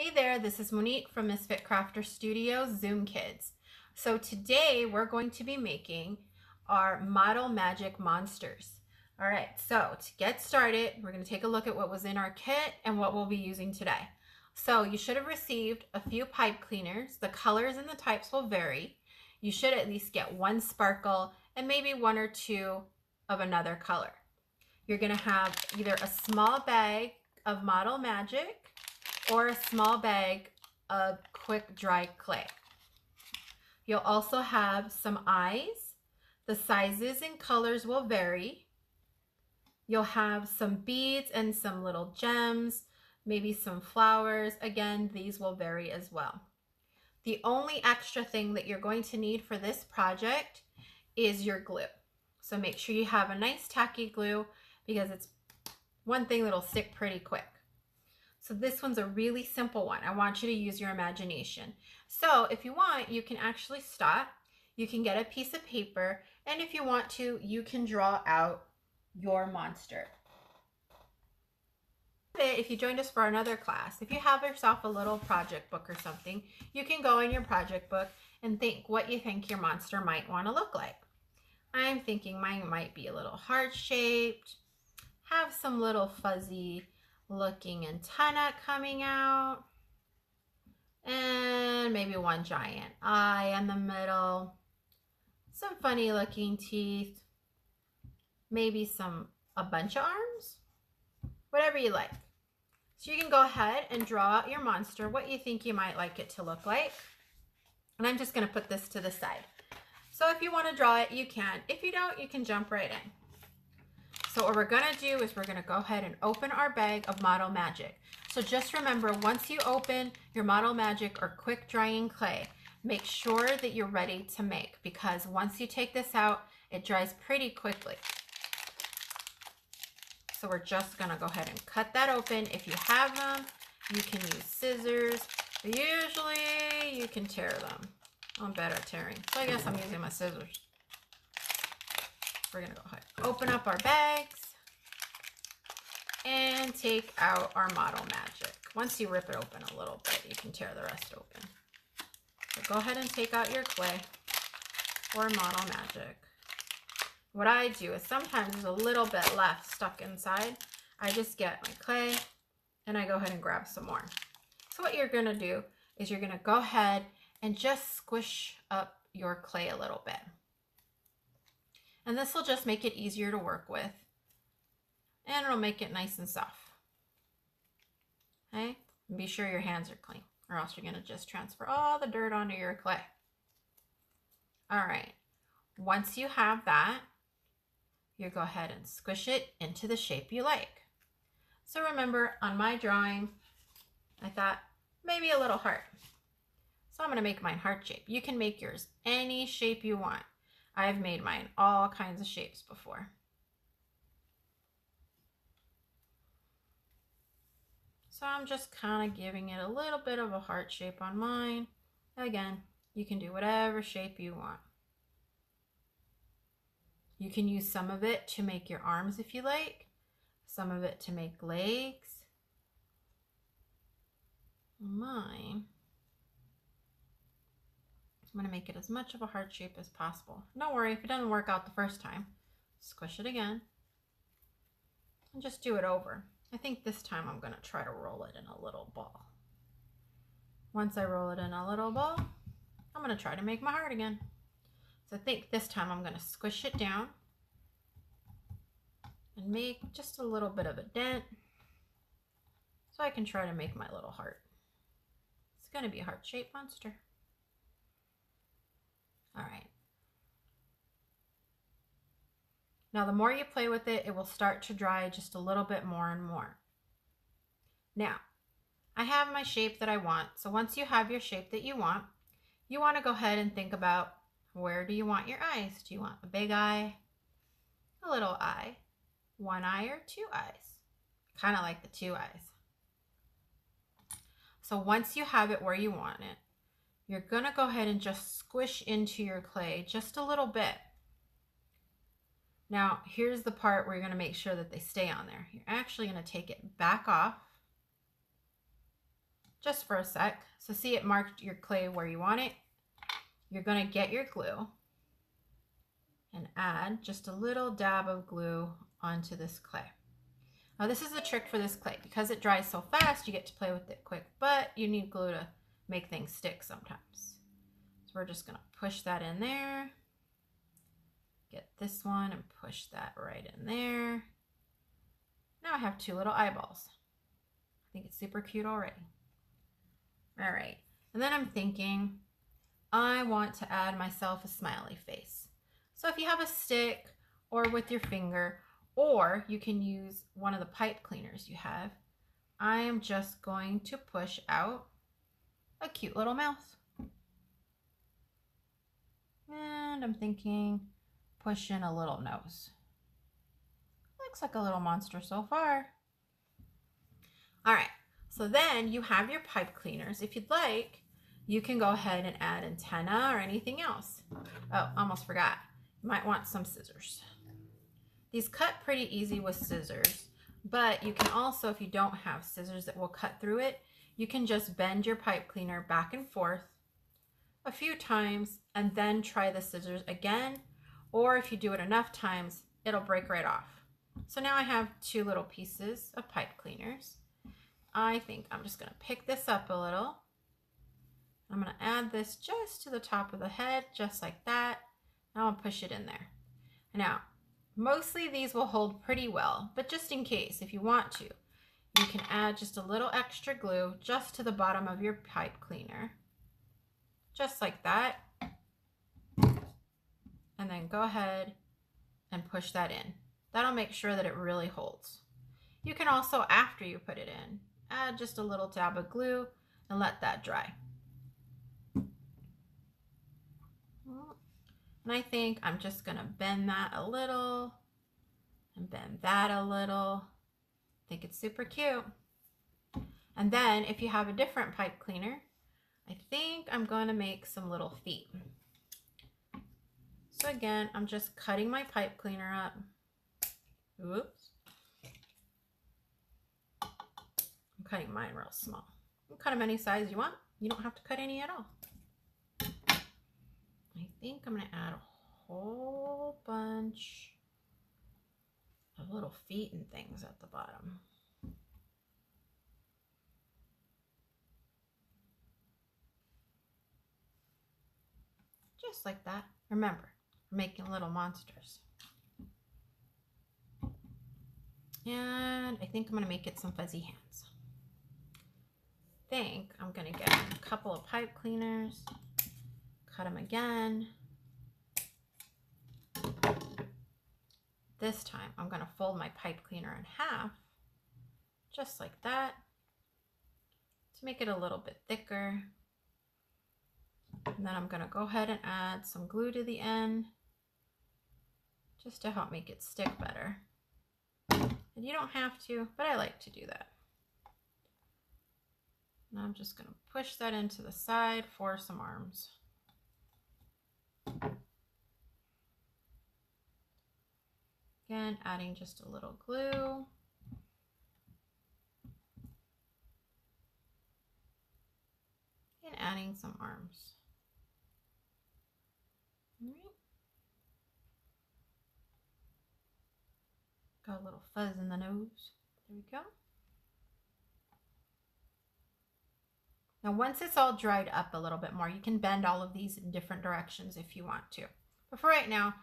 Hey there, this is Monique from Misfit Crafter Studio Zoom Kids. So today we're going to be making our Model Magic monsters. All right, so to get started, we're going to take a look at what was in our kit and what we'll be using today. So you should have received a few pipe cleaners. The colors and the types will vary. You should at least get one sparkle and maybe one or two of another color. You're going to have either a small bag of Model Magic or a small bag of quick dry clay. You'll also have some eyes. The sizes and colors will vary. You'll have some beads and some little gems, maybe some flowers. Again, these will vary as well. The only extra thing that you're going to need for this project is your glue. So make sure you have a nice tacky glue because it's one thing that'll stick pretty quick. So this one's a really simple one. I want you to use your imagination. So if you want, you can actually stop. You can get a piece of paper, and if you want to, you can draw out your monster. If you joined us for another class, if you have yourself a little project book or something, you can go in your project book and think what you think your monster might want to look like. I'm thinking mine might be a little heart-shaped, have some little fuzzy looking antenna coming out, and maybe one giant eye in the middle, some funny looking teeth, maybe a bunch of arms, whatever you like. So you can go ahead and draw out your monster, what you think you might like it to look like. And I'm just going to put this to the side. So if you want to draw it, you can. If you don't, you can jump right in. So what we're going to do is we're going to go ahead and open our bag of Model Magic. So just remember, once you open your Model Magic or quick drying clay, make sure that you're ready to make, because once you take this out, it dries pretty quickly. So we're just going to go ahead and cut that open. If you have them, you can use scissors. Usually you can tear them. I'm bad at tearing, so I guess I'm using my scissors. We're going to go ahead, open up our bags, and take out our Model Magic. Once you rip it open a little bit, you can tear the rest open. So go ahead and take out your clay or Model Magic. What I do is sometimes there's a little bit left stuck inside. I just get my clay and I go ahead and grab some more. So what you're going to do is you're going to go ahead and just squish up your clay a little bit. And this will just make it easier to work with. And it'll make it nice and soft. Okay? And be sure your hands are clean, or else you're going to just transfer all the dirt onto your clay. All right. Once you have that, you go ahead and squish it into the shape you like. So remember, on my drawing, I thought maybe a little heart. So I'm going to make mine heart shape. You can make yours any shape you want. I've made mine all kinds of shapes before. So I'm just kind of giving it a little bit of a heart shape on mine. Again, you can do whatever shape you want. You can use some of it to make your arms if you like, some of it to make legs. Mine, I'm going to make it as much of a heart shape as possible. Don't worry, if it doesn't work out the first time, squish it again and just do it over. I think this time I'm going to try to roll it in a little ball. Once I roll it in a little ball, I'm going to try to make my heart again. So I think this time I'm going to squish it down and make just a little bit of a dent so I can try to make my little heart. It's going to be a heart-shaped monster. All right. Now, the more you play with it, it will start to dry just a little bit more and more. Now, I have my shape that I want. So once you have your shape that you want to go ahead and think about, where do you want your eyes? Do you want a big eye, a little eye, one eye, or two eyes? Kind of like the two eyes. So once you have it where you want it, you're going to go ahead and just squish into your clay just a little bit. Now, here's the part where you're going to make sure that they stay on there. You're actually going to take it back off just for a sec. So see, it marked your clay where you want it. You're going to get your glue and add just a little dab of glue onto this clay. Now this is the trick for this clay. Because it dries so fast, you get to play with it quick, but you need glue to make things stick sometimes. So we're just going to push that in there. Get this one and push that right in there. Now I have two little eyeballs. I think it's super cute already. All right, and then I'm thinking I want to add myself a smiley face. So if you have a stick or with your finger, or you can use one of the pipe cleaners you have, I am just going to push out a cute little mouth. And I'm thinking push in a little nose. Looks like a little monster so far. All right, so then you have your pipe cleaners. If you'd like, you can go ahead and add antenna or anything else. Oh, almost forgot. You might want some scissors. These cut pretty easy with scissors, but you can also, if you don't have scissors that will cut through it, you can just bend your pipe cleaner back and forth a few times and then try the scissors again, or if you do it enough times, it'll break right off. So now I have two little pieces of pipe cleaners. I think I'm just going to pick this up a little. I'm going to add this just to the top of the head, just like that. Now I'll push it in there. Now, mostly these will hold pretty well, but just in case, if you want to, you can add just a little extra glue just to the bottom of your pipe cleaner. Just like that. And then go ahead and push that in. That'll make sure that it really holds. You can also, after you put it in, add just a little dab of glue and let that dry. And I think I'm just going to bend that a little and bend that a little. I think it's super cute. And then if you have a different pipe cleaner, I think I'm going to make some little feet. So again, I'm just cutting my pipe cleaner up. Oops. I'm cutting mine real small. You can cut them any size you want. You don't have to cut any at all. I think I'm going to add a whole bunch of little feet and things at the bottom. Just like that. Remember, we're making little monsters. And I think I'm going to make it some fuzzy hands. I think I'm going to get a couple of pipe cleaners. Cut them again. This time I'm going to fold my pipe cleaner in half, just like that, to make it a little bit thicker. And then I'm going to go ahead and add some glue to the end, just to help make it stick better. And you don't have to, but I like to do that. Now I'm just going to push that into the side for some arms. Again, adding just a little glue. And adding some arms. All right. Got a little fuzz in the nose. There we go. Now once it's all dried up a little bit more, you can bend all of these in different directions if you want to. But for right now,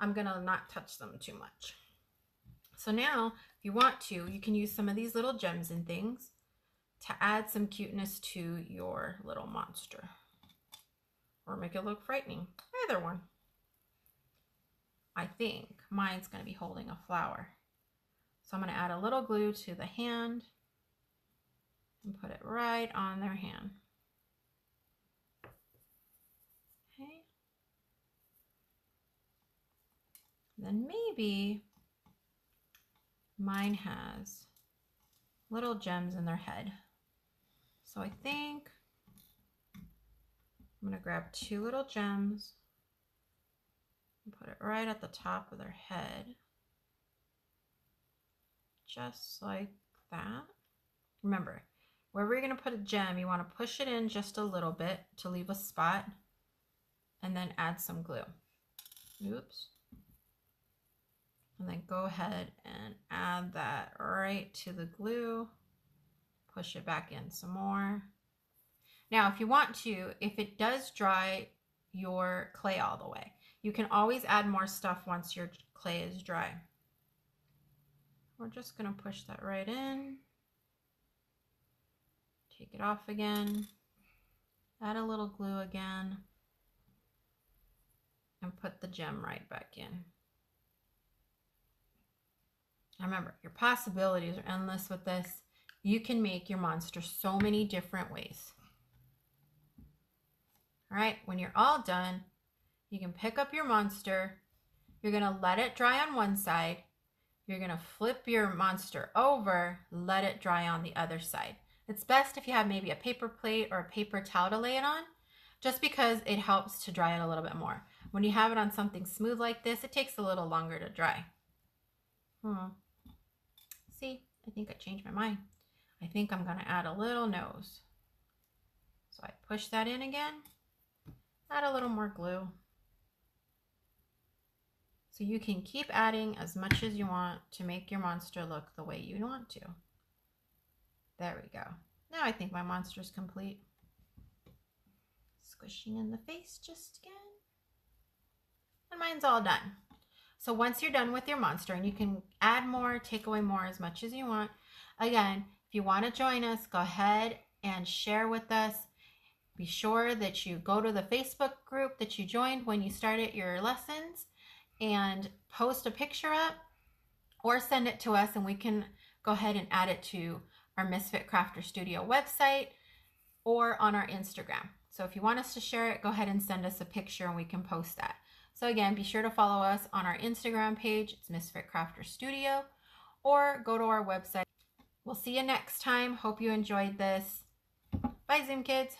I'm gonna not touch them too much. So now, if you want to, you can use some of these little gems and things to add some cuteness to your little monster. Or make it look frightening. Either one. I think mine's gonna be holding a flower. So I'm gonna add a little glue to the hand and put it right on their hand. Okay. Then maybe mine has little gems in their head. So I think I'm gonna grab two little gems and put it right at the top of their head. Just like that. Remember, wherever you're going to put a gem, you want to push it in just a little bit to leave a spot and then add some glue. Oops. And then go ahead and add that right to the glue. Push it back in some more. Now, if you want to, if it does dry your clay all the way, you can always add more stuff once your clay is dry. We're just going to push that right in. Take it off again. Add a little glue again. And put the gem right back in. Now remember, your possibilities are endless with this. You can make your monster so many different ways. All right, when you're all done, you can pick up your monster. You're gonna let it dry on one side. You're gonna flip your monster over, let it dry on the other side. It's best if you have maybe a paper plate or a paper towel to lay it on, just because it helps to dry it a little bit more. When you have it on something smooth like this, it takes a little longer to dry. See, I think I changed my mind. I think I'm gonna add a little nose. So I push that in again, add a little more glue. So you can keep adding as much as you want to make your monster look the way you want to. There we go. Now I think my monster's complete. Squishing in the face just again. And mine's all done. So once you're done with your monster, and you can add more, take away more as much as you want. Again, if you want to join us, go ahead and share with us. Be sure that you go to the Facebook group that you joined when you started your lessons and post a picture up or send it to us, and we can go ahead and add it to our Misfit Crafter Studio website or on our Instagram. So if you want us to share it, go ahead and send us a picture and we can post that. So again, be sure to follow us on our Instagram page. It's Misfit Crafter Studio, or go to our website. We'll see you next time. Hope you enjoyed this. Bye, Zoom kids.